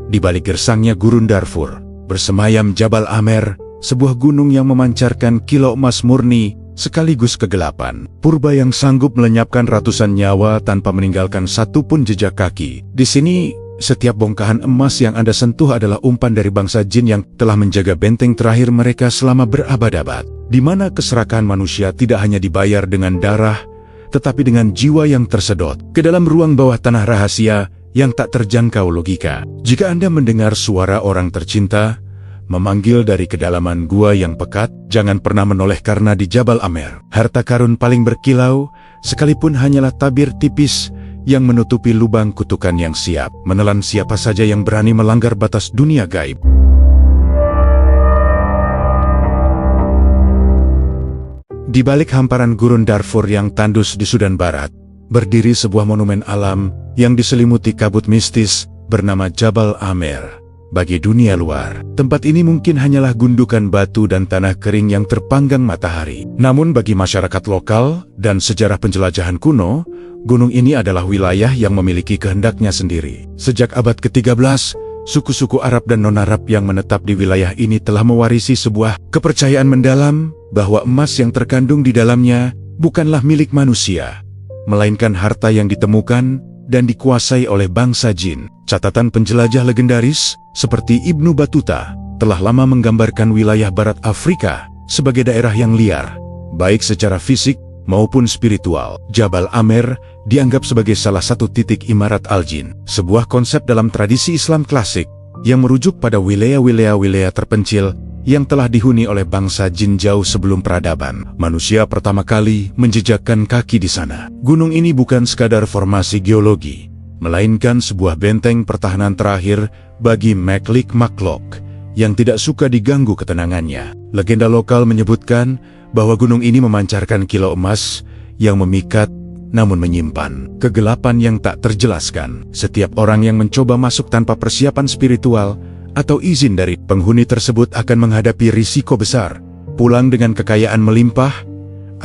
Di balik gersangnya gurun Darfur, bersemayam Jabal Amer, sebuah gunung yang memancarkan kilau emas murni sekaligus kegelapan. Purba yang sanggup melenyapkan ratusan nyawa tanpa meninggalkan satupun jejak kaki. Di sini, setiap bongkahan emas yang Anda sentuh adalah umpan dari bangsa jin yang telah menjaga benteng terakhir mereka selama berabad-abad. Di mana keserakahan manusia tidak hanya dibayar dengan darah, tetapi dengan jiwa yang tersedot ke dalam ruang bawah tanah rahasia yang tak terjangkau logika. Jika Anda mendengar suara orang tercinta memanggil dari kedalaman gua yang pekat, jangan pernah menoleh karena di Jabal Amer, harta karun paling berkilau, sekalipun hanyalah tabir tipis yang menutupi lubang kutukan yang siap menelan siapa saja yang berani melanggar batas dunia gaib. Di balik hamparan gurun Darfur yang tandus di Sudan Barat, berdiri sebuah monumen alam yang diselimuti kabut mistis bernama Jabal Amer. Bagi dunia luar, tempat ini mungkin hanyalah gundukan batu dan tanah kering yang terpanggang matahari. Namun bagi masyarakat lokal dan sejarah penjelajahan kuno, gunung ini adalah wilayah yang memiliki kehendaknya sendiri. Sejak abad ke-13, suku-suku Arab dan non-Arab yang menetap di wilayah ini telah mewarisi sebuah kepercayaan mendalam bahwa emas yang terkandung di dalamnya bukanlah milik manusia, melainkan harta yang ditemukan dan dikuasai oleh bangsa jin. Catatan penjelajah legendaris seperti Ibnu Battuta telah lama menggambarkan wilayah barat Afrika sebagai daerah yang liar, baik secara fisik maupun spiritual. Jabal Amer dianggap sebagai salah satu titik imarat al-jin, sebuah konsep dalam tradisi Islam klasik yang merujuk pada wilayah-wilayah terpencil yang telah dihuni oleh bangsa jin jauh sebelum peradaban. Manusia pertama kali menjejakkan kaki di sana. Gunung ini bukan sekadar formasi geologi, melainkan sebuah benteng pertahanan terakhir bagi Maklik Maklok yang tidak suka diganggu ketenangannya. Legenda lokal menyebutkan bahwa gunung ini memancarkan kilau emas yang memikat namun menyimpan kegelapan yang tak terjelaskan. Setiap orang yang mencoba masuk tanpa persiapan spiritual atau izin dari penghuni tersebut akan menghadapi risiko besar, pulang dengan kekayaan melimpah,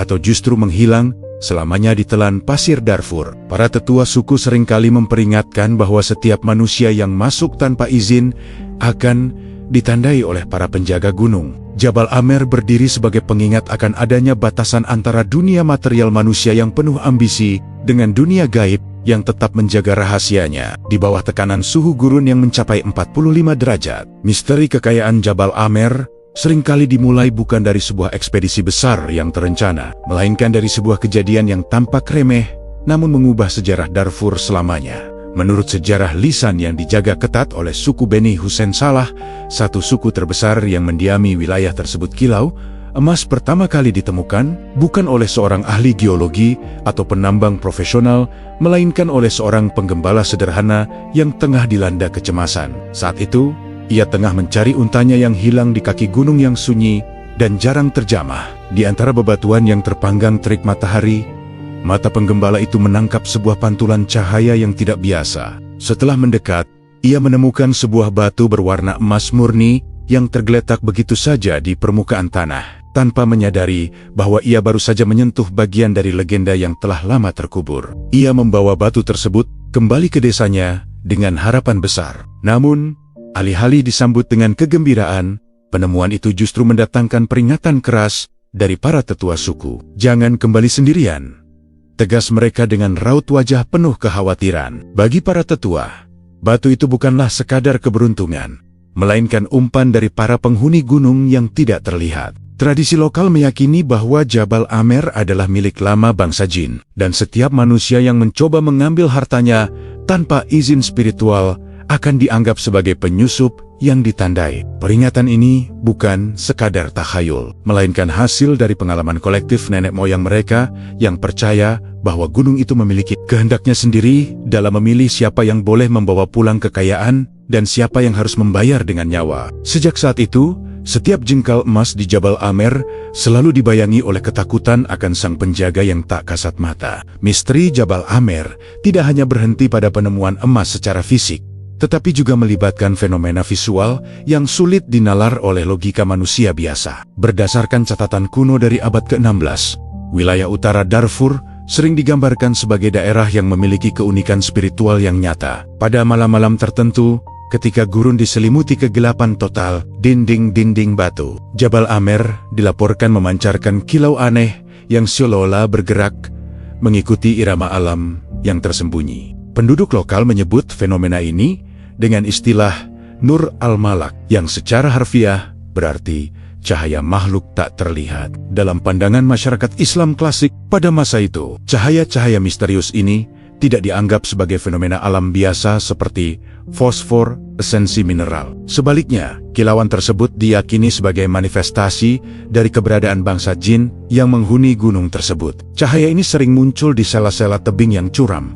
atau justru menghilang selamanya ditelan pasir Darfur. Para tetua suku seringkali memperingatkan bahwa setiap manusia yang masuk tanpa izin akan ditandai oleh para penjaga gunung. Jabal Amer berdiri sebagai pengingat akan adanya batasan antara dunia material manusia yang penuh ambisi dengan dunia gaib yang tetap menjaga rahasianya. Di bawah tekanan suhu gurun yang mencapai 45 derajat, misteri kekayaan Jabal Amer seringkali dimulai bukan dari sebuah ekspedisi besar yang terencana, melainkan dari sebuah kejadian yang tampak remeh, namun mengubah sejarah Darfur selamanya. Menurut sejarah lisan yang dijaga ketat oleh suku Beni Hussein Salah, satu suku terbesar yang mendiami wilayah tersebut kilau, emas pertama kali ditemukan bukan oleh seorang ahli geologi atau penambang profesional, melainkan oleh seorang penggembala sederhana yang tengah dilanda kecemasan. Saat itu, ia tengah mencari untanya yang hilang di kaki gunung yang sunyi dan jarang terjamah. Di antara bebatuan yang terpanggang terik matahari, mata penggembala itu menangkap sebuah pantulan cahaya yang tidak biasa. Setelah mendekat, ia menemukan sebuah batu berwarna emas murni yang tergeletak begitu saja di permukaan tanah, tanpa menyadari bahwa ia baru saja menyentuh bagian dari legenda yang telah lama terkubur. Ia membawa batu tersebut kembali ke desanya dengan harapan besar. Namun, alih-alih disambut dengan kegembiraan, penemuan itu justru mendatangkan peringatan keras dari para tetua suku. "Jangan kembali sendirian," tegas mereka dengan raut wajah penuh kekhawatiran. Bagi para tetua, batu itu bukanlah sekadar keberuntungan, melainkan umpan dari para penghuni gunung yang tidak terlihat. Tradisi lokal meyakini bahwa Jabal Amer adalah milik lama bangsa jin, dan setiap manusia yang mencoba mengambil hartanya tanpa izin spiritual akan dianggap sebagai penyusup yang ditandai. Peringatan ini bukan sekadar takhayul, melainkan hasil dari pengalaman kolektif nenek moyang mereka yang percaya bahwa gunung itu memiliki kehendaknya sendiri dalam memilih siapa yang boleh membawa pulang kekayaan dan siapa yang harus membayar dengan nyawa. Sejak saat itu, setiap jengkal emas di Jabal Amer selalu dibayangi oleh ketakutan akan sang penjaga yang tak kasat mata. Misteri Jabal Amer tidak hanya berhenti pada penemuan emas secara fisik, tetapi juga melibatkan fenomena visual yang sulit dinalar oleh logika manusia biasa. Berdasarkan catatan kuno dari abad ke-16, wilayah utara Darfur sering digambarkan sebagai daerah yang memiliki keunikan spiritual yang nyata. Pada malam-malam tertentu, ketika gurun diselimuti kegelapan total, dinding-dinding batu. Jabal Amer dilaporkan memancarkan kilau aneh yang seolah-olah bergerak mengikuti irama alam yang tersembunyi. Penduduk lokal menyebut fenomena ini dengan istilah Nur al-Malak, yang secara harfiah berarti cahaya makhluk tak terlihat. Dalam pandangan masyarakat Islam klasik pada masa itu, cahaya-cahaya misterius ini tidak dianggap sebagai fenomena alam biasa seperti fosfor, esensi mineral. Sebaliknya, kilauan tersebut diyakini sebagai manifestasi dari keberadaan bangsa jin yang menghuni gunung tersebut. Cahaya ini sering muncul di sela-sela tebing yang curam,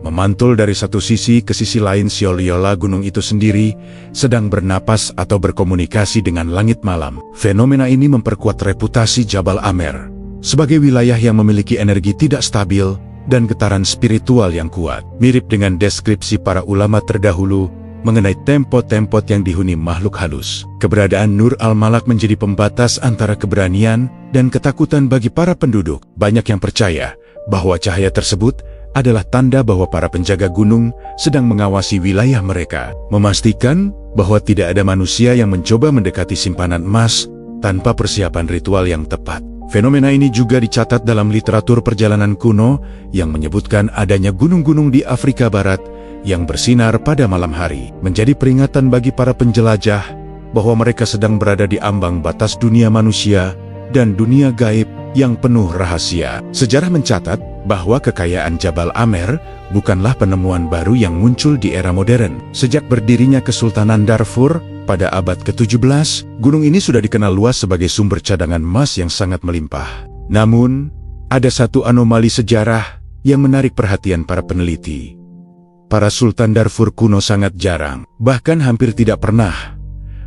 memantul dari satu sisi ke sisi lain seolah-olah gunung itu sendiri sedang bernapas atau berkomunikasi dengan langit malam. Fenomena ini memperkuat reputasi Jabal Amer sebagai wilayah yang memiliki energi tidak stabil dan getaran spiritual yang kuat, mirip dengan deskripsi para ulama terdahulu mengenai tempat-tempat yang dihuni makhluk halus. Keberadaan Nur al-Malak menjadi pembatas antara keberanian dan ketakutan bagi para penduduk. Banyak yang percaya bahwa cahaya tersebut adalah tanda bahwa para penjaga gunung sedang mengawasi wilayah mereka, memastikan bahwa tidak ada manusia yang mencoba mendekati simpanan emas tanpa persiapan ritual yang tepat. Fenomena ini juga dicatat dalam literatur perjalanan kuno yang menyebutkan adanya gunung-gunung di Afrika Barat yang bersinar pada malam hari, menjadi peringatan bagi para penjelajah bahwa mereka sedang berada di ambang batas dunia manusia dan dunia gaib yang penuh rahasia. Sejarah mencatat bahwa kekayaan Jabal Amer bukanlah penemuan baru yang muncul di era modern. Sejak berdirinya Kesultanan Darfur pada abad ke-17, gunung ini sudah dikenal luas sebagai sumber cadangan emas yang sangat melimpah. Namun, ada satu anomali sejarah yang menarik perhatian para peneliti. Para Sultan Darfur kuno sangat jarang, bahkan hampir tidak pernah,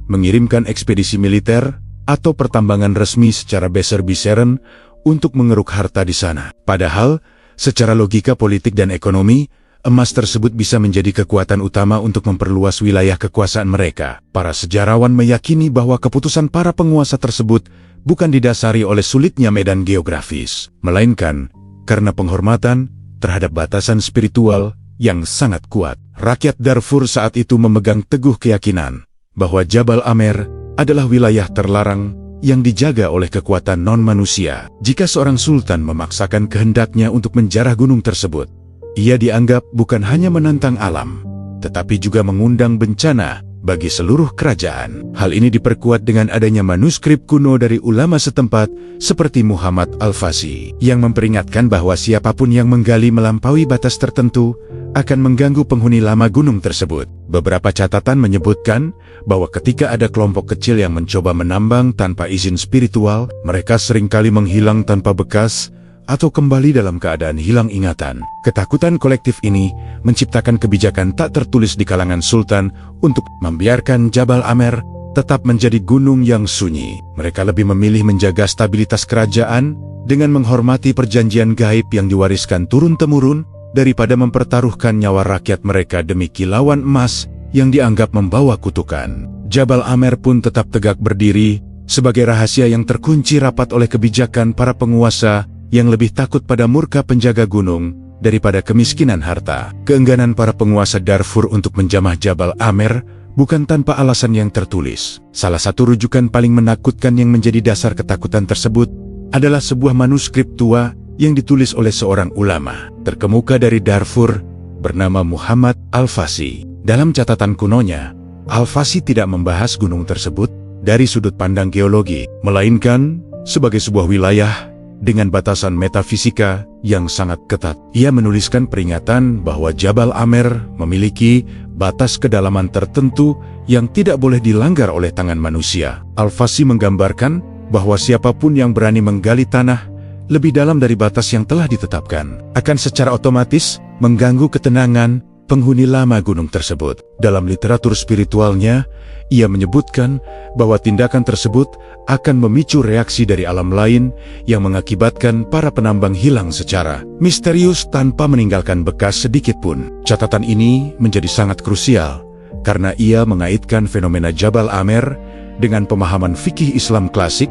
mengirimkan ekspedisi militer atau pertambangan resmi secara besar-besaran untuk mengeruk harta di sana. Padahal, secara logika politik dan ekonomi, emas tersebut bisa menjadi kekuatan utama untuk memperluas wilayah kekuasaan mereka. Para sejarawan meyakini bahwa keputusan para penguasa tersebut bukan didasari oleh sulitnya medan geografis, melainkan karena penghormatan terhadap batasan spiritual yang sangat kuat. Rakyat Darfur saat itu memegang teguh keyakinan bahwa Jabal Amer adalah wilayah terlarang yang dijaga oleh kekuatan non-manusia. Jika seorang sultan memaksakan kehendaknya untuk menjarah gunung tersebut, ia dianggap bukan hanya menantang alam, tetapi juga mengundang bencana bagi seluruh kerajaan. Hal ini diperkuat dengan adanya manuskrip kuno dari ulama setempat seperti Muhammad Al-Fasi, yang memperingatkan bahwa siapapun yang menggali melampaui batas tertentu akan mengganggu penghuni lama gunung tersebut. Beberapa catatan menyebutkan bahwa ketika ada kelompok kecil yang mencoba menambang tanpa izin spiritual, mereka seringkali menghilang tanpa bekas atau kembali dalam keadaan hilang ingatan. Ketakutan kolektif ini menciptakan kebijakan tak tertulis di kalangan sultan untuk membiarkan Jabal Amer tetap menjadi gunung yang sunyi. Mereka lebih memilih menjaga stabilitas kerajaan dengan menghormati perjanjian gaib yang diwariskan turun-temurun daripada mempertaruhkan nyawa rakyat mereka demi kilauan emas yang dianggap membawa kutukan. Jabal Amer pun tetap tegak berdiri sebagai rahasia yang terkunci rapat oleh kebijakan para penguasa yang lebih takut pada murka penjaga gunung daripada kemiskinan harta. Keengganan para penguasa Darfur untuk menjamah Jabal Amer bukan tanpa alasan yang tertulis. Salah satu rujukan paling menakutkan yang menjadi dasar ketakutan tersebut adalah sebuah manuskrip tua yang ditulis oleh seorang ulama terkemuka dari Darfur bernama Muhammad Al-Fasi. Dalam catatan kunonya, Al-Fasi tidak membahas gunung tersebut dari sudut pandang geologi, melainkan sebagai sebuah wilayah dengan batasan metafisika yang sangat ketat. Ia menuliskan peringatan bahwa Jabal Amer memiliki batas kedalaman tertentu yang tidak boleh dilanggar oleh tangan manusia. Al-Fasi menggambarkan bahwa siapapun yang berani menggali tanah lebih dalam dari batas yang telah ditetapkan akan secara otomatis mengganggu ketenangan penghuni lama gunung tersebut. Dalam literatur spiritualnya, ia menyebutkan bahwa tindakan tersebut akan memicu reaksi dari alam lain yang mengakibatkan para penambang hilang secara misterius tanpa meninggalkan bekas sedikit pun. Catatan ini menjadi sangat krusial karena ia mengaitkan fenomena Jabal Amer dengan pemahaman fikih Islam klasik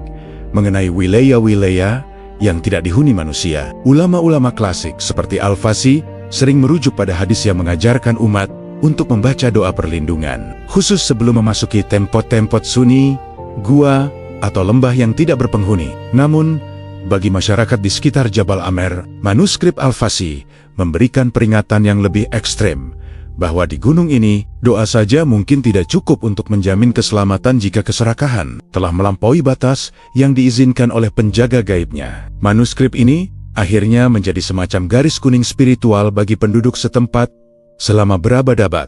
mengenai wilayah-wilayah yang tidak dihuni manusia. Ulama-ulama klasik seperti Al-Fasi sering merujuk pada hadis yang mengajarkan umat untuk membaca doa perlindungan, khusus sebelum memasuki tempat-tempat sunyi, gua, atau lembah yang tidak berpenghuni. Namun, bagi masyarakat di sekitar Jabal Amer, manuskrip Al-Fasi memberikan peringatan yang lebih ekstrem, bahwa di gunung ini, doa saja mungkin tidak cukup untuk menjamin keselamatan jika keserakahan telah melampaui batas yang diizinkan oleh penjaga gaibnya. Manuskrip ini akhirnya menjadi semacam garis kuning spiritual bagi penduduk setempat selama berabad-abad,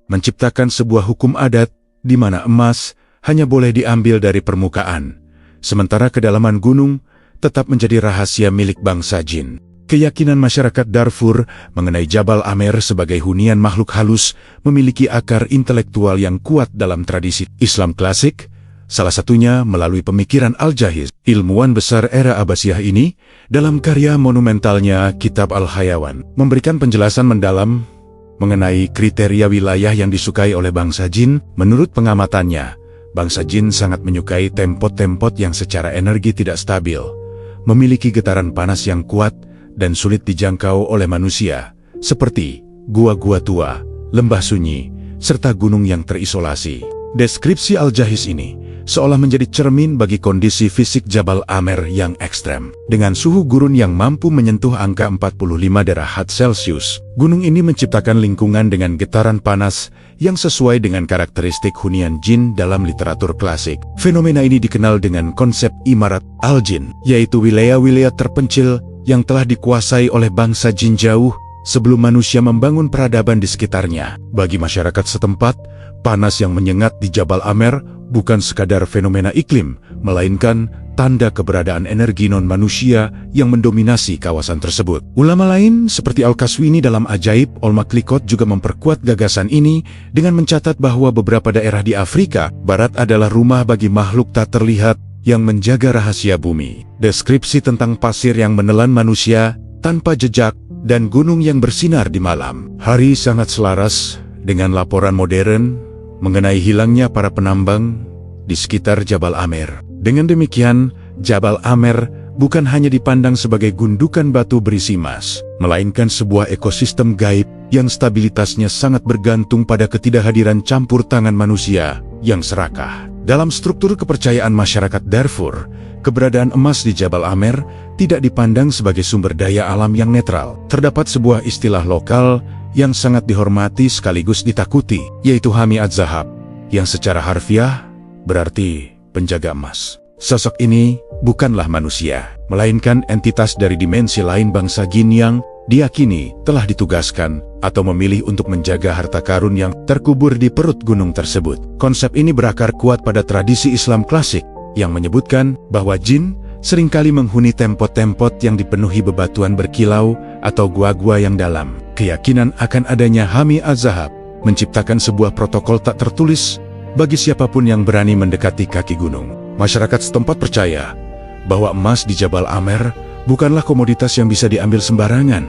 menciptakan sebuah hukum adat di mana emas hanya boleh diambil dari permukaan, sementara kedalaman gunung tetap menjadi rahasia milik bangsa jin. Keyakinan masyarakat Darfur mengenai Jabal Amer sebagai hunian makhluk halus memiliki akar intelektual yang kuat dalam tradisi Islam klasik, salah satunya melalui pemikiran Al-Jahiz, ilmuwan besar era Abbasiyah ini, dalam karya monumentalnya Kitab Al-Hayawan, memberikan penjelasan mendalam mengenai kriteria wilayah yang disukai oleh bangsa jin. Menurut pengamatannya, bangsa jin sangat menyukai tempat-tempat yang secara energi tidak stabil, memiliki getaran panas yang kuat, dan sulit dijangkau oleh manusia, seperti gua-gua tua, lembah sunyi, serta gunung yang terisolasi. Deskripsi Al-Jahiz ini seolah menjadi cermin bagi kondisi fisik Jabal Amer yang ekstrem. Dengan suhu gurun yang mampu menyentuh angka 45 derajat Celcius, gunung ini menciptakan lingkungan dengan getaran panas yang sesuai dengan karakteristik hunian jin dalam literatur klasik. Fenomena ini dikenal dengan konsep Imarat Al-Jin, yaitu wilayah-wilayah terpencil yang telah dikuasai oleh bangsa jin jauh sebelum manusia membangun peradaban di sekitarnya. Bagi masyarakat setempat, panas yang menyengat di Jabal Amer bukan sekadar fenomena iklim, melainkan tanda keberadaan energi non-manusia yang mendominasi kawasan tersebut. Ulama lain seperti Al-Kaswini dalam Ajaib Al-Maklikot juga memperkuat gagasan ini dengan mencatat bahwa beberapa daerah di Afrika Barat adalah rumah bagi makhluk tak terlihat yang menjaga rahasia bumi. Deskripsi tentang pasir yang menelan manusia tanpa jejak dan gunung yang bersinar di malam hari sangat selaras dengan laporan modern mengenai hilangnya para penambang di sekitar Jabal Amer. Dengan demikian, Jabal Amer bukan hanya dipandang sebagai gundukan batu berisi emas, melainkan sebuah ekosistem gaib yang stabilitasnya sangat bergantung pada ketidakhadiran campur tangan manusia yang serakah. Dalam struktur kepercayaan masyarakat Darfur, keberadaan emas di Jabal Amer tidak dipandang sebagai sumber daya alam yang netral. Terdapat sebuah istilah lokal yang sangat dihormati sekaligus ditakuti, yaitu Hami Az-Zahab, yang secara harfiah berarti penjaga emas. Sosok ini bukanlah manusia, melainkan entitas dari dimensi lain bangsa jin yang diyakini telah ditugaskan atau memilih untuk menjaga harta karun yang terkubur di perut gunung tersebut. Konsep ini berakar kuat pada tradisi Islam klasik yang menyebutkan bahwa jin seringkali menghuni tempat-tempat yang dipenuhi bebatuan berkilau atau gua-gua yang dalam. Keyakinan akan adanya Hami Az-Zahab menciptakan sebuah protokol tak tertulis bagi siapapun yang berani mendekati kaki gunung. Masyarakat setempat percaya bahwa emas di Jabal Amer bukanlah komoditas yang bisa diambil sembarangan,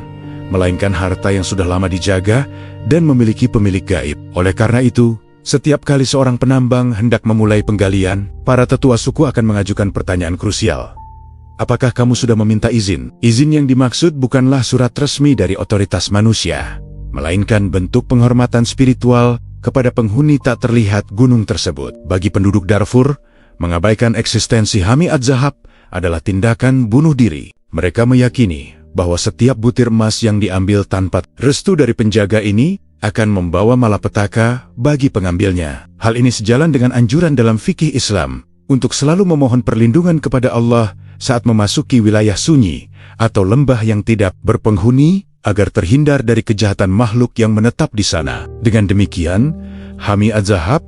melainkan harta yang sudah lama dijaga dan memiliki pemilik gaib. Oleh karena itu, setiap kali seorang penambang hendak memulai penggalian, para tetua suku akan mengajukan pertanyaan krusial. Apakah kamu sudah meminta izin? Izin yang dimaksud bukanlah surat resmi dari otoritas manusia, melainkan bentuk penghormatan spiritual kepada penghuni tak terlihat gunung tersebut. Bagi penduduk Darfur, mengabaikan eksistensi Hami Az-Zahab adalah tindakan bunuh diri. Mereka meyakini bahwa setiap butir emas yang diambil tanpa restu dari penjaga ini akan membawa malapetaka bagi pengambilnya. Hal ini sejalan dengan anjuran dalam fikih Islam untuk selalu memohon perlindungan kepada Allah saat memasuki wilayah sunyi atau lembah yang tidak berpenghuni agar terhindar dari kejahatan makhluk yang menetap di sana. Dengan demikian, Hami Az-Zahab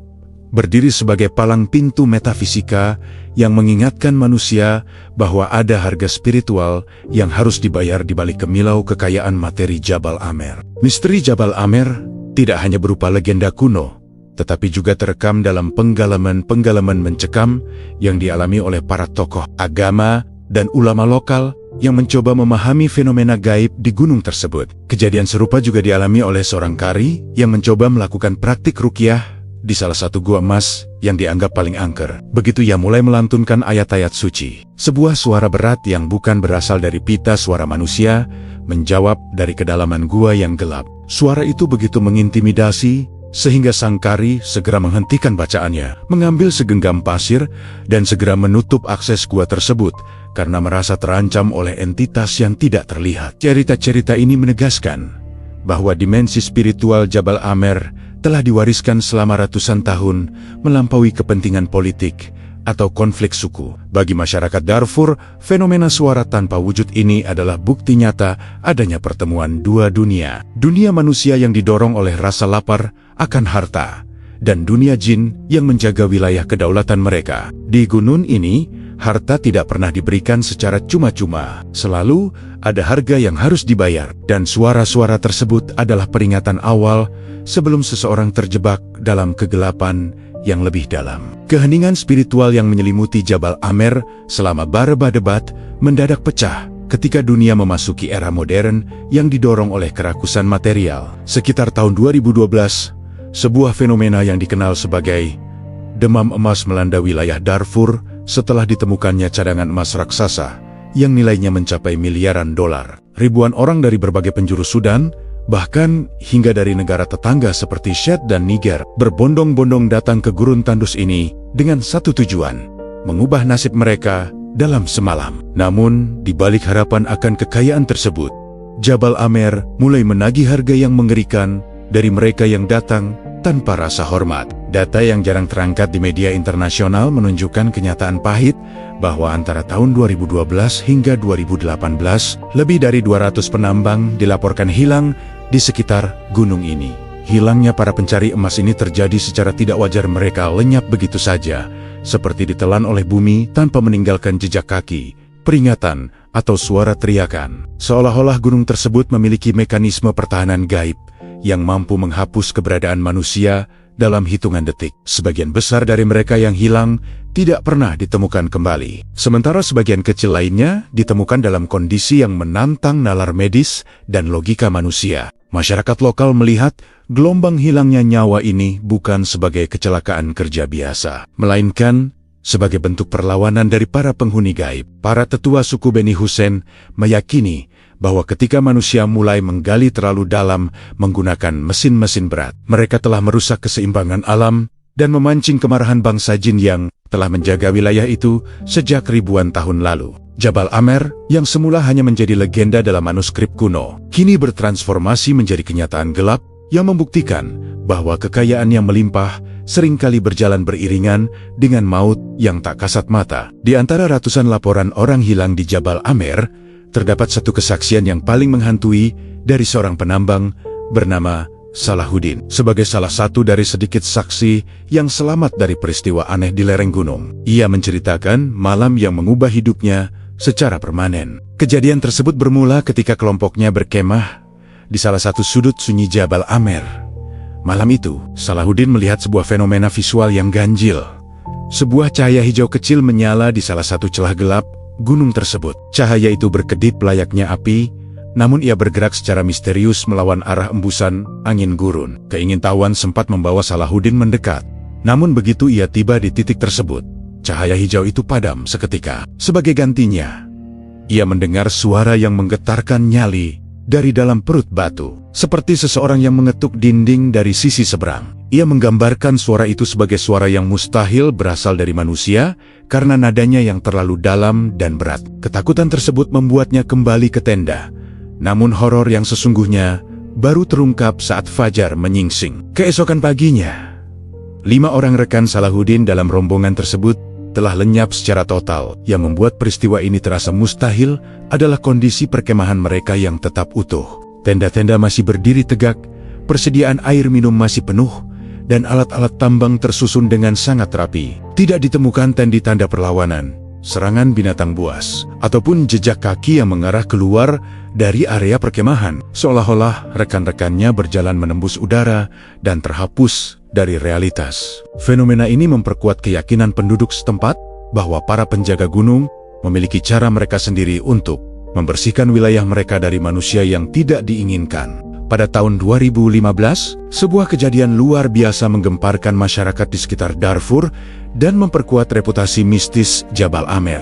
berdiri sebagai palang pintu metafisika yang mengingatkan manusia bahwa ada harga spiritual yang harus dibayar di balik kemilau kekayaan materi Jabal Amer. Misteri Jabal Amer tidak hanya berupa legenda kuno, tetapi juga terekam dalam penggalaman-penggalaman mencekam yang dialami oleh para tokoh agama dan ulama lokal yang mencoba memahami fenomena gaib di gunung tersebut. Kejadian serupa juga dialami oleh seorang qari yang mencoba melakukan praktik ruqyah di salah satu gua emas yang dianggap paling angker. Begitu ia mulai melantunkan ayat-ayat suci, sebuah suara berat yang bukan berasal dari pita suara manusia menjawab dari kedalaman gua yang gelap. Suara itu begitu mengintimidasi, sehingga sang kari segera menghentikan bacaannya, mengambil segenggam pasir, dan segera menutup akses gua tersebut, karena merasa terancam oleh entitas yang tidak terlihat. Cerita-cerita ini menegaskan bahwa dimensi spiritual Jabal Amer telah diwariskan selama ratusan tahun melampaui kepentingan politik atau konflik suku. Bagi masyarakat Darfur, fenomena suara tanpa wujud ini adalah bukti nyata adanya pertemuan dua dunia. Dunia manusia yang didorong oleh rasa lapar akan harta, dan dunia jin yang menjaga wilayah kedaulatan mereka. Di gunung ini, harta tidak pernah diberikan secara cuma-cuma. Selalu ada harga yang harus dibayar, dan suara-suara tersebut adalah peringatan awal sebelum seseorang terjebak dalam kegelapan yang lebih dalam. Keheningan spiritual yang menyelimuti Jabal Amer selama berdebat mendadak pecah ketika dunia memasuki era modern yang didorong oleh kerakusan material. Sekitar tahun 2012, sebuah fenomena yang dikenal sebagai demam emas melanda wilayah Darfur setelah ditemukannya cadangan emas raksasa yang nilainya mencapai miliaran dolar. Ribuan orang dari berbagai penjuru Sudan, bahkan hingga dari negara tetangga seperti Chad dan Niger, berbondong-bondong datang ke gurun tandus ini dengan satu tujuan: mengubah nasib mereka dalam semalam. Namun, di balik harapan akan kekayaan tersebut, Jabal Amer mulai menagih harga yang mengerikan dari mereka yang datang tanpa rasa hormat. Data yang jarang terangkat di media internasional menunjukkan kenyataan pahit bahwa antara tahun 2012 hingga 2018, lebih dari 200 penambang dilaporkan hilang di sekitar gunung ini. Hilangnya para pencari emas ini terjadi secara tidak wajar. Mereka lenyap begitu saja, seperti ditelan oleh bumi tanpa meninggalkan jejak kaki, peringatan, atau suara teriakan. Seolah-olah gunung tersebut memiliki mekanisme pertahanan gaib yang mampu menghapus keberadaan manusia dalam hitungan detik. Sebagian besar dari mereka yang hilang tidak pernah ditemukan kembali. Sementara sebagian kecil lainnya ditemukan dalam kondisi yang menantang nalar medis dan logika manusia. Masyarakat lokal melihat gelombang hilangnya nyawa ini bukan sebagai kecelakaan kerja biasa, melainkan sebagai bentuk perlawanan dari para penghuni gaib. Para tetua suku Beni Hussein meyakini bahwa ketika manusia mulai menggali terlalu dalam menggunakan mesin-mesin berat, mereka telah merusak keseimbangan alam dan memancing kemarahan bangsa jin yang telah menjaga wilayah itu sejak ribuan tahun lalu. Jabal Amer, yang semula hanya menjadi legenda dalam manuskrip kuno, kini bertransformasi menjadi kenyataan gelap yang membuktikan bahwa kekayaan yang melimpah seringkali berjalan beriringan dengan maut yang tak kasat mata. Di antara ratusan laporan orang hilang di Jabal Amer, terdapat satu kesaksian yang paling menghantui dari seorang penambang bernama Salahuddin. Sebagai salah satu dari sedikit saksi yang selamat dari peristiwa aneh di lereng gunung, ia menceritakan malam yang mengubah hidupnya secara permanen. Kejadian tersebut bermula ketika kelompoknya berkemah di salah satu sudut sunyi Jabal Amer. Malam itu, Salahuddin melihat sebuah fenomena visual yang ganjil. Sebuah cahaya hijau kecil menyala di salah satu celah gelap gunung tersebut. Cahaya itu berkedip layaknya api, namun ia bergerak secara misterius melawan arah embusan angin gurun. Keingintahuan sempat membawa Salahuddin mendekat. Namun begitu ia tiba di titik tersebut, cahaya hijau itu padam seketika. Sebagai gantinya, ia mendengar suara yang menggetarkan nyali dari dalam perut batu, seperti seseorang yang mengetuk dinding dari sisi seberang. Ia menggambarkan suara itu sebagai suara yang mustahil berasal dari manusia karena nadanya yang terlalu dalam dan berat. Ketakutan tersebut membuatnya kembali ke tenda. Namun horor yang sesungguhnya baru terungkap saat fajar menyingsing. Keesokan paginya, 5 orang rekan Salahuddin dalam rombongan tersebut telah lenyap secara total. Yang membuat peristiwa ini terasa mustahil adalah kondisi perkemahan mereka yang tetap utuh. Tenda-tenda masih berdiri tegak, persediaan air minum masih penuh, dan alat-alat tambang tersusun dengan sangat rapi. Tidak ditemukan tanda-tanda perlawanan, serangan binatang buas, ataupun jejak kaki yang mengarah keluar dari area perkemahan. Seolah-olah rekan-rekannya berjalan menembus udara dan terhapus dari realitas. Fenomena ini memperkuat keyakinan penduduk setempat bahwa para penjaga gunung memiliki cara mereka sendiri untuk membersihkan wilayah mereka dari manusia yang tidak diinginkan. Pada tahun 2015, sebuah kejadian luar biasa menggemparkan masyarakat di sekitar Darfur dan memperkuat reputasi mistis Jabal Amer.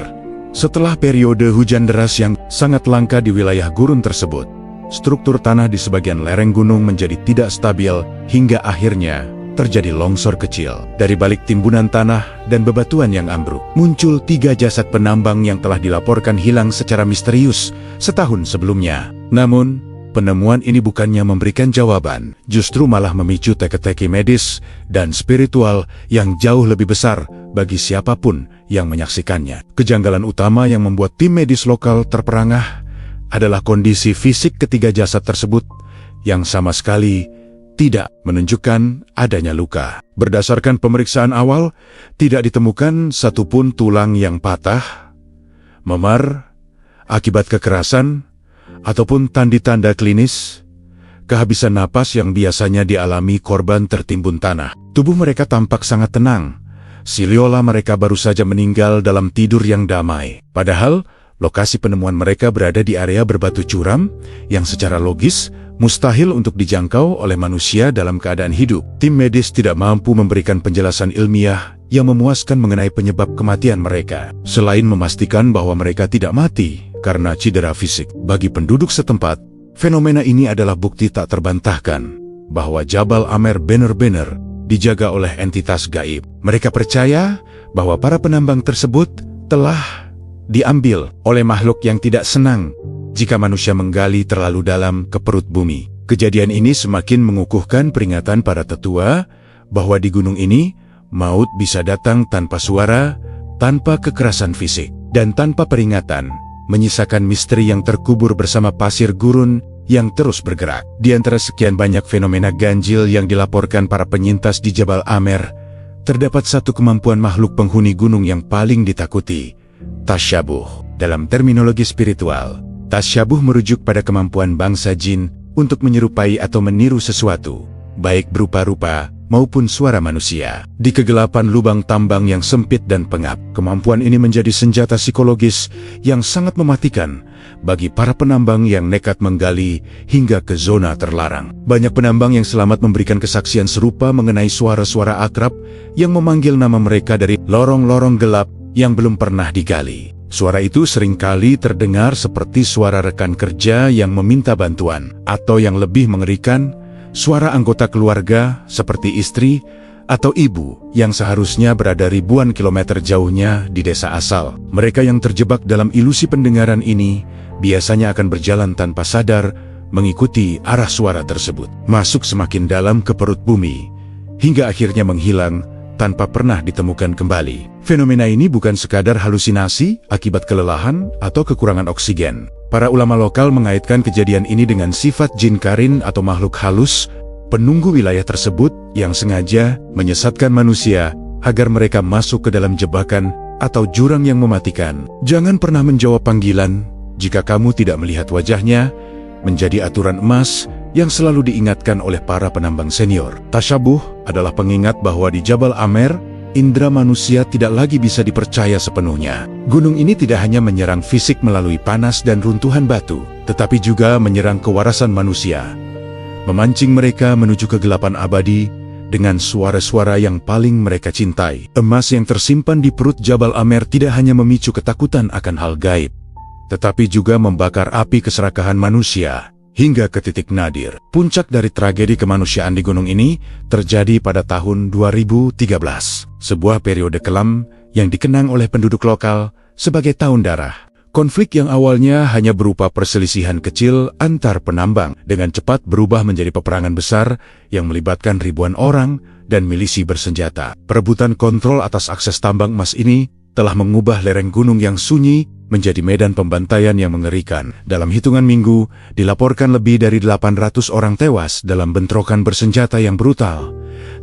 Setelah periode hujan deras yang sangat langka di wilayah gurun tersebut, struktur tanah di sebagian lereng gunung menjadi tidak stabil hingga akhirnya terjadi longsor kecil. Dari balik timbunan tanah dan bebatuan yang ambruk, muncul 3 jasad penambang yang telah dilaporkan hilang secara misterius setahun sebelumnya. Namun, penemuan ini bukannya memberikan jawaban, justru malah memicu teka-teki medis dan spiritual yang jauh lebih besar bagi siapapun yang menyaksikannya. Kejanggalan utama yang membuat tim medis lokal terperangah adalah kondisi fisik ketiga jasad tersebut yang sama sekali tidak menunjukkan adanya luka. Berdasarkan pemeriksaan awal, tidak ditemukan satupun tulang yang patah, memar, akibat kekerasan, ataupun tanda-tanda klinis kehabisan napas yang biasanya dialami korban tertimbun tanah. Tubuh mereka tampak sangat tenang, seolah mereka baru saja meninggal dalam tidur yang damai. Padahal, lokasi penemuan mereka berada di area berbatu curam yang secara logis mustahil untuk dijangkau oleh manusia dalam keadaan hidup. Tim medis tidak mampu memberikan penjelasan ilmiah yang memuaskan mengenai penyebab kematian mereka, selain memastikan bahwa mereka tidak mati karena cedera fisik. Bagi penduduk setempat, fenomena ini adalah bukti tak terbantahkan bahwa Jabal Amer benar-benar dijaga oleh entitas gaib. Mereka percaya bahwa para penambang tersebut telah diambil oleh makhluk yang tidak senang jika manusia menggali terlalu dalam ke perut bumi. Kejadian ini semakin mengukuhkan peringatan para tetua bahwa di gunung ini maut bisa datang tanpa suara, tanpa kekerasan fisik, dan tanpa peringatan, menyisakan misteri yang terkubur bersama pasir gurun yang terus bergerak. Di antara sekian banyak fenomena ganjil yang dilaporkan para penyintas di Jabal Amer, terdapat satu kemampuan makhluk penghuni gunung yang paling ditakuti, tasyabuh. Dalam terminologi spiritual, tasyabuh merujuk pada kemampuan bangsa jin untuk menyerupai atau meniru sesuatu, baik berupa rupa maupun suara manusia. Di kegelapan lubang tambang yang sempit dan pengap, kemampuan ini menjadi senjata psikologis yang sangat mematikan bagi para penambang yang nekat menggali hingga ke zona terlarang. Banyak penambang yang selamat memberikan kesaksian serupa mengenai suara-suara akrab yang memanggil nama mereka dari lorong-lorong gelap yang belum pernah digali. Suara itu seringkali terdengar seperti suara rekan kerja yang meminta bantuan, atau yang lebih mengerikan, suara anggota keluarga seperti istri atau ibu yang seharusnya berada ribuan kilometer jauhnya di desa asal. Mereka yang terjebak dalam ilusi pendengaran ini biasanya akan berjalan tanpa sadar mengikuti arah suara tersebut, masuk semakin dalam ke perut bumi, hingga akhirnya menghilang tanpa pernah ditemukan kembali. Fenomena ini bukan sekadar halusinasi akibat kelelahan atau kekurangan oksigen. Para ulama lokal mengaitkan kejadian ini dengan sifat jin karin atau makhluk halus penunggu wilayah tersebut yang sengaja menyesatkan manusia agar mereka masuk ke dalam jebakan atau jurang yang mematikan. Jangan pernah menjawab panggilan jika kamu tidak melihat wajahnya, menjadi aturan emas yang selalu diingatkan oleh para penambang senior. Tasyabuh adalah pengingat bahwa di Jabal Amer, indera manusia tidak lagi bisa dipercaya sepenuhnya. Gunung ini tidak hanya menyerang fisik melalui panas dan runtuhan batu, tetapi juga menyerang kewarasan manusia, memancing mereka menuju kegelapan abadi dengan suara-suara yang paling mereka cintai. Emas yang tersimpan di perut Jabal Amer tidak hanya memicu ketakutan akan hal gaib, tetapi juga membakar api keserakahan manusia hingga ke titik nadir. Puncak dari tragedi kemanusiaan di gunung ini terjadi pada tahun 2013, sebuah periode kelam yang dikenang oleh penduduk lokal sebagai tahun darah. Konflik yang awalnya hanya berupa perselisihan kecil antar penambang, dengan cepat berubah menjadi peperangan besar yang melibatkan ribuan orang dan milisi bersenjata. Perebutan kontrol atas akses tambang emas ini telah mengubah lereng gunung yang sunyi menjadi medan pembantaian yang mengerikan. Dalam hitungan minggu, dilaporkan lebih dari 800 orang tewas dalam bentrokan bersenjata yang brutal.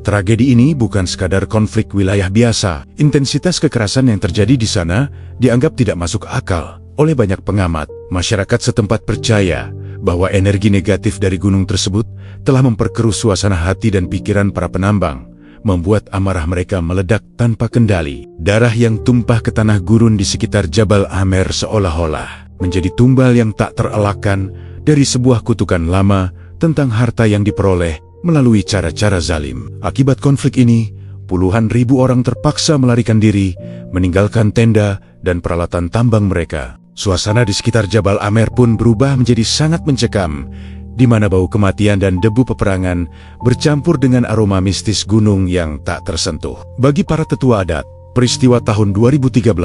Tragedi ini bukan sekadar konflik wilayah biasa. Intensitas kekerasan yang terjadi di sana dianggap tidak masuk akal oleh banyak pengamat. Masyarakat setempat percaya bahwa energi negatif dari gunung tersebut telah memperkeruh suasana hati dan pikiran para penambang, membuat amarah mereka meledak tanpa kendali. Darah yang tumpah ke tanah gurun di sekitar Jabal Amer seolah-olah menjadi tumbal yang tak terelakkan dari sebuah kutukan lama tentang harta yang diperoleh melalui cara-cara zalim. Akibat konflik ini, puluhan ribu orang terpaksa melarikan diri, meninggalkan tenda dan peralatan tambang mereka. Suasana di sekitar Jabal Amer pun berubah menjadi sangat mencekam, di mana bau kematian dan debu peperangan bercampur dengan aroma mistis gunung yang tak tersentuh. Bagi para tetua adat, peristiwa tahun 2013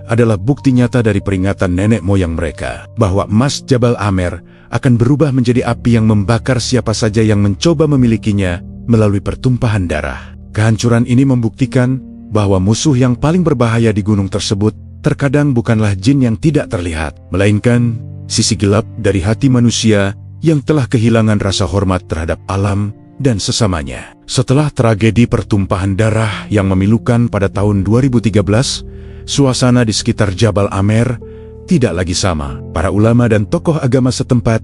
adalah bukti nyata dari peringatan nenek moyang mereka, bahwa emas Jabal Amer akan berubah menjadi api yang membakar siapa saja yang mencoba memilikinya melalui pertumpahan darah. Kehancuran ini membuktikan bahwa musuh yang paling berbahaya di gunung tersebut terkadang bukanlah jin yang tidak terlihat, melainkan sisi gelap dari hati manusia yang telah kehilangan rasa hormat terhadap alam dan sesamanya. Setelah tragedi pertumpahan darah yang memilukan pada tahun 2013, suasana di sekitar Jabal Amer tidak lagi sama. Para ulama dan tokoh agama setempat,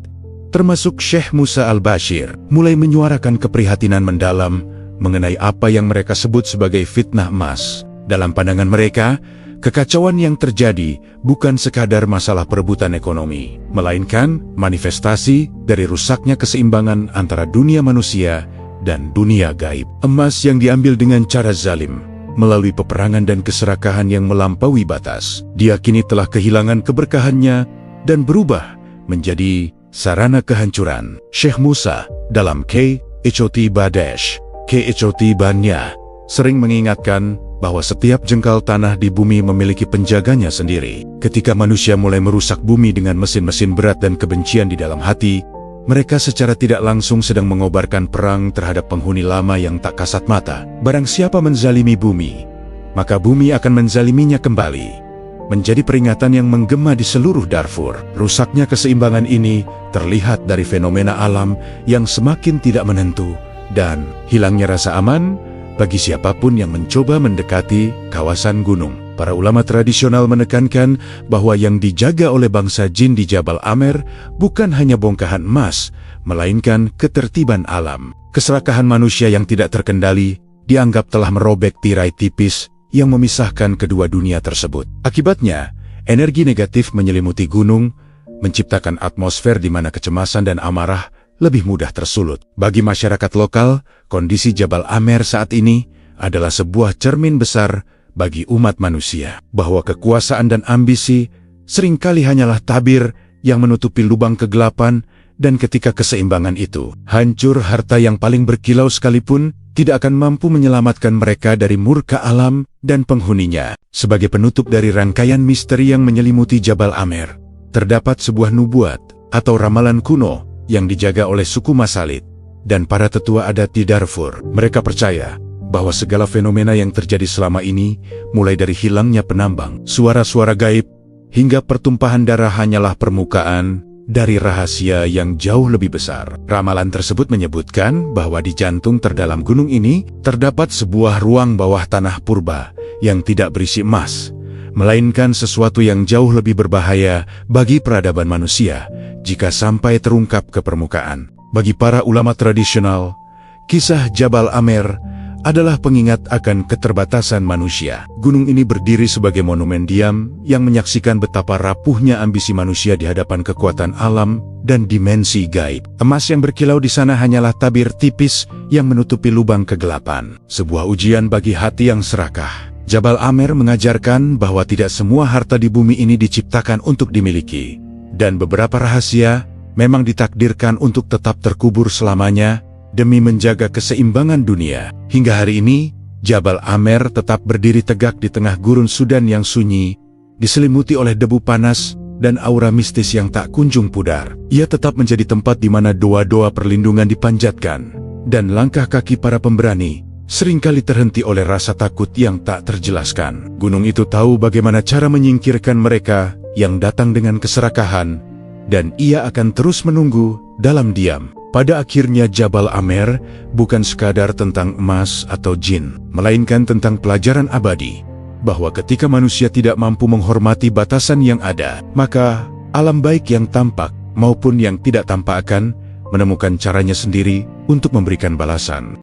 termasuk Syekh Musa Al-Bashir, mulai menyuarakan keprihatinan mendalam mengenai apa yang mereka sebut sebagai fitnah emas. Dalam pandangan mereka, kekacauan yang terjadi bukan sekadar masalah perebutan ekonomi, melainkan manifestasi dari rusaknya keseimbangan antara dunia manusia dan dunia gaib. Emas yang diambil dengan cara zalim, melalui peperangan dan keserakahan yang melampaui batas, diakini telah kehilangan keberkahannya dan berubah menjadi sarana kehancuran. Syekh Musa dalam K.H.O.T. Badesh, K.H.O.T. Banya, sering mengingatkan bahwa setiap jengkal tanah di bumi memiliki penjaganya sendiri. Ketika manusia mulai merusak bumi dengan mesin-mesin berat dan kebencian di dalam hati, mereka secara tidak langsung sedang mengobarkan perang terhadap penghuni lama yang tak kasat mata. Barang siapa menzalimi bumi, maka bumi akan menzaliminya kembali. Menjadi peringatan yang menggema di seluruh Darfur. Rusaknya keseimbangan ini terlihat dari fenomena alam yang semakin tidak menentu dan hilangnya rasa aman bagi siapapun yang mencoba mendekati kawasan gunung. Para ulama tradisional menekankan bahwa yang dijaga oleh bangsa jin di Jabal Amer bukan hanya bongkahan emas, melainkan ketertiban alam. Keserakahan manusia yang tidak terkendali dianggap telah merobek tirai tipis yang memisahkan kedua dunia tersebut. Akibatnya, energi negatif menyelimuti gunung, menciptakan atmosfer di mana kecemasan dan amarah lebih mudah tersulut. Bagi masyarakat lokal, kondisi Jabal Amer saat ini adalah sebuah cermin besar bagi umat manusia, bahwa kekuasaan dan ambisi seringkali hanyalah tabir yang menutupi lubang kegelapan, dan ketika keseimbangan itu hancur, harta yang paling berkilau sekalipun tidak akan mampu menyelamatkan mereka dari murka alam dan penghuninya. Sebagai penutup dari rangkaian misteri yang menyelimuti Jabal Amer, terdapat sebuah nubuat atau ramalan kuno yang dijaga oleh suku Masalit dan para tetua adat di Darfur. Mereka percaya bahwa segala fenomena yang terjadi selama ini, mulai dari hilangnya penambang, suara-suara gaib, hingga pertumpahan darah hanyalah permukaan dari rahasia yang jauh lebih besar. Ramalan tersebut menyebutkan bahwa di jantung terdalam gunung ini terdapat sebuah ruang bawah tanah purba yang tidak berisi emas, melainkan sesuatu yang jauh lebih berbahaya bagi peradaban manusia jika sampai terungkap ke permukaan. Bagi para ulama tradisional, kisah Jabal Amer adalah pengingat akan keterbatasan manusia. Gunung ini berdiri sebagai monumen diam yang menyaksikan betapa rapuhnya ambisi manusia di hadapan kekuatan alam dan dimensi gaib. Emas yang berkilau di sana hanyalah tabir tipis yang menutupi lubang kegelapan. Sebuah ujian bagi hati yang serakah. Jabal Amer mengajarkan bahwa tidak semua harta di bumi ini diciptakan untuk dimiliki, dan beberapa rahasia memang ditakdirkan untuk tetap terkubur selamanya demi menjaga keseimbangan dunia. Hingga hari ini, Jabal Amer tetap berdiri tegak di tengah gurun Sudan yang sunyi, diselimuti oleh debu panas dan aura mistis yang tak kunjung pudar. Ia tetap menjadi tempat di mana doa-doa perlindungan dipanjatkan, dan langkah kaki para pemberani seringkali terhenti oleh rasa takut yang tak terjelaskan. Gunung itu tahu bagaimana cara menyingkirkan mereka yang datang dengan keserakahan, dan ia akan terus menunggu dalam diam. Pada akhirnya Jabal Amer bukan sekadar tentang emas atau jin, melainkan tentang pelajaran abadi, bahwa ketika manusia tidak mampu menghormati batasan yang ada, maka alam baik yang tampak maupun yang tidak tampak akan menemukan caranya sendiri untuk memberikan balasan.